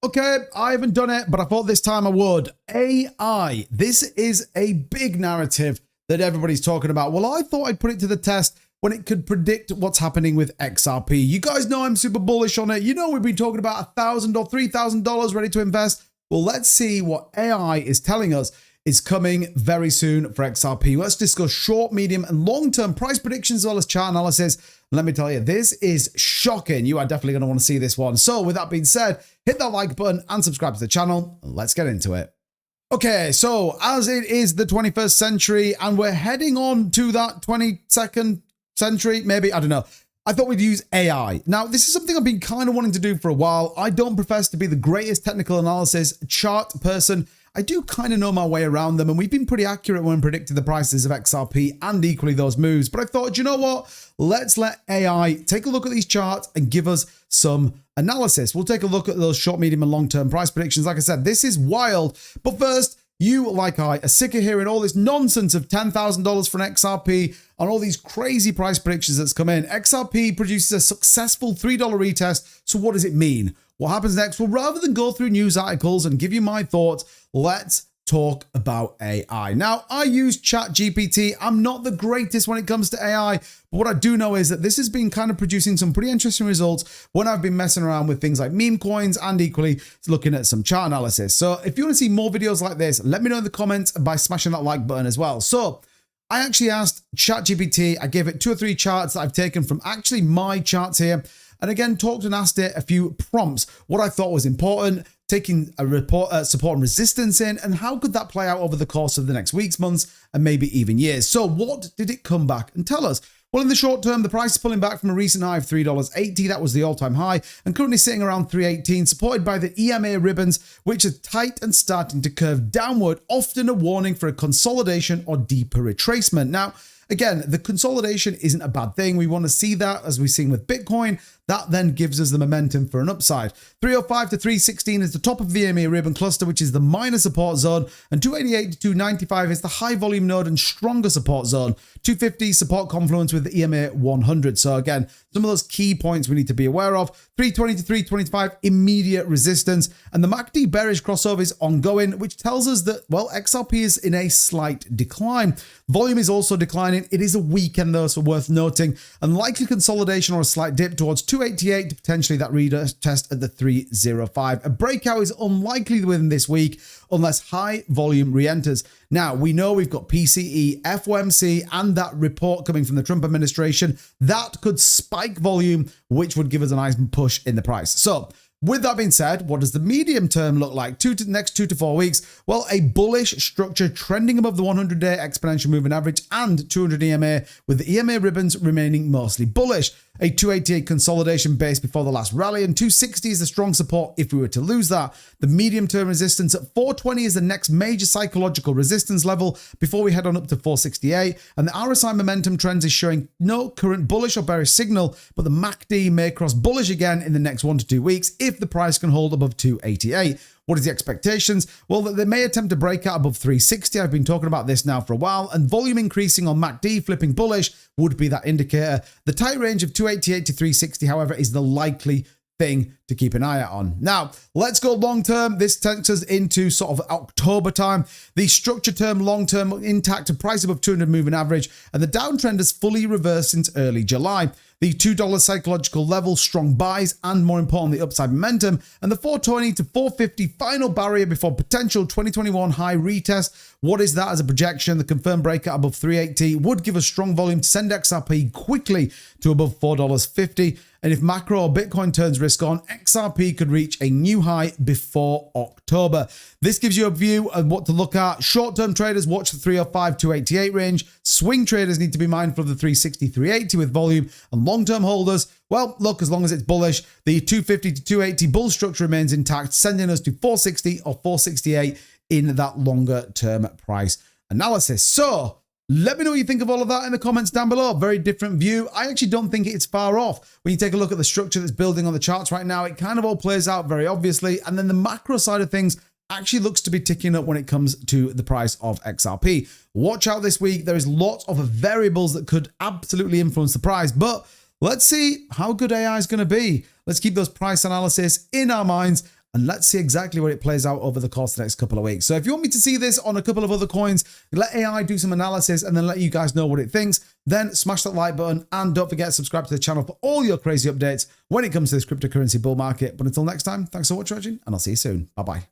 Okay, I haven't done it, but I thought this time I would. AI. This is a big narrative that everybody's talking about. Well, I thought I'd put it to the test when it could predict what's happening with XRP. You guys know I'm super bullish on it. You know we've been talking about $1,000 or $3,000 ready to invest. Well, let's see what AI is telling us is coming very soon for XRP. Let's discuss short, medium, and long-term price predictions as well as chart analysis. Let me tell you, this is shocking. You are definitely going to want to see this one. So with that being said, hit that like button and subscribe to the channel. Let's get into it. Okay, so as it is the 21st century and we're heading on to that 22nd century, maybe, I don't know. I thought we'd use AI. Now, this is something I've been kind of wanting to do for a while. I don't profess to be the greatest technical analysis chart person. I do kind of know my way around them, and we've been pretty accurate when predicting the prices of XRP and equally those moves. But I thought, you know what? Let's let AI take a look at these charts and give us some analysis. We'll take a look at those short, medium, and long-term price predictions. Like I said, this is wild. But first, you, like I, are sick of hearing all this nonsense of $10,000 for an XRP and all these crazy price predictions that's come in. XRP produces a successful $3 retest. So what does it mean? What happens next? Well, rather than go through news articles and give you my thoughts, let's talk about AI. Now, I use ChatGPT. I'm not the greatest when it comes to AI, but what I do know is that this has been kind of producing some pretty interesting results when I've been messing around with things like Memecoins and equally looking at some chart analysis. So if you want to see more videos like this, let me know in the comments by smashing that like button as well. So I actually asked ChatGPT, I gave it 2 or 3 charts that I've taken from actually my charts here. And again, talked and asked it a few prompts, what I thought was important, taking a support and resistance in, and how could that play out over the course of the next weeks, months, and maybe even years. So what did it come back and tell us? Well, in the short term, the price is pulling back from a recent high of $3.80. That was the all-time high, and currently sitting around $3.18, supported by the EMA ribbons, which are tight and starting to curve downward, often a warning for a consolidation or deeper retracement. Now, again, the consolidation isn't a bad thing. We want to see that, as we've seen with Bitcoin. That then gives us the momentum for an upside. 305 to 316 is the top of the EMA ribbon cluster, which is the minor support zone, and 288 to 295 is the high volume node and stronger support zone. 250 support confluence with the EMA 100. So again, some of those key points we need to be aware of. 320 to 325, immediate resistance, and the MACD bearish crossover is ongoing, which tells us that, well, XRP is in a slight decline. Volume is also declining. It is a weekend though, so worth noting, and likely consolidation or a slight dip towards 288 to potentially that retest at the 305. A breakout is unlikely within this week unless high volume re-enters. Now, we know we've got PCE, FOMC, and that report coming from the Trump administration. That could spike volume, which would give us a nice push in the price. So, with that being said, what does the medium term look like? Next 2 to 4 weeks? Well, a bullish structure trending above the 100-day exponential moving average and 200 EMA, with the EMA ribbons remaining mostly bullish. A 288 consolidation base before the last rally, and 260 is the strong support if we were to lose that. The medium-term resistance at 420 is the next major psychological resistance level before we head on up to 468, and the RSI momentum trends is showing no current bullish or bearish signal, but the MACD may cross bullish again in the next 1 to 2 weeks if the price can hold above 288. What is the expectations? Well, that they may attempt to break out above 360. I've been talking about this now for a while, and volume increasing on MACD flipping bullish would be that indicator. The tight range of 288 to 360, however, is the likely thing to keep an eye out on. Now, let's go long term. This takes us into sort of October time. The structure term, long term, intact, a price above 200 moving average, and the downtrend has fully reversed since early July. The $2 psychological level, strong buys, and more importantly, upside momentum, and the 420 to 450 final barrier before potential 2021 high retest. What is that as a projection? The confirmed breakout above 380 would give us strong volume to send XRP quickly to above $4.50. And if macro or Bitcoin turns risk on, XRP could reach a new high before October. This gives you a view of what to look at. Short-term traders watch the 305-288 range. Swing traders need to be mindful of the 360-380 with volume. And long-term holders, well, look, as long as it's bullish, the 250 to 280 bull structure remains intact, sending us to 460 or 468 in that longer-term price analysis. So, let me know what you think of all of that in the comments down below. Very different view. I actually don't think it's far off. When you take a look at the structure that's building on the charts right now, it kind of all plays out very obviously. And then the macro side of things actually looks to be ticking up when it comes to the price of XRP. Watch out this week. There is lots of variables that could absolutely influence the price, but let's see how good AI is going to be. Let's keep those price analysis in our minds and let's see exactly where it plays out over the course of the next couple of weeks. So if you want me to see this on a couple of other coins, let AI do some analysis and then let you guys know what it thinks, then smash that like button and don't forget to subscribe to the channel for all your crazy updates when it comes to this cryptocurrency bull market. But until next time, thanks so much for watching and I'll see you soon. Bye-bye.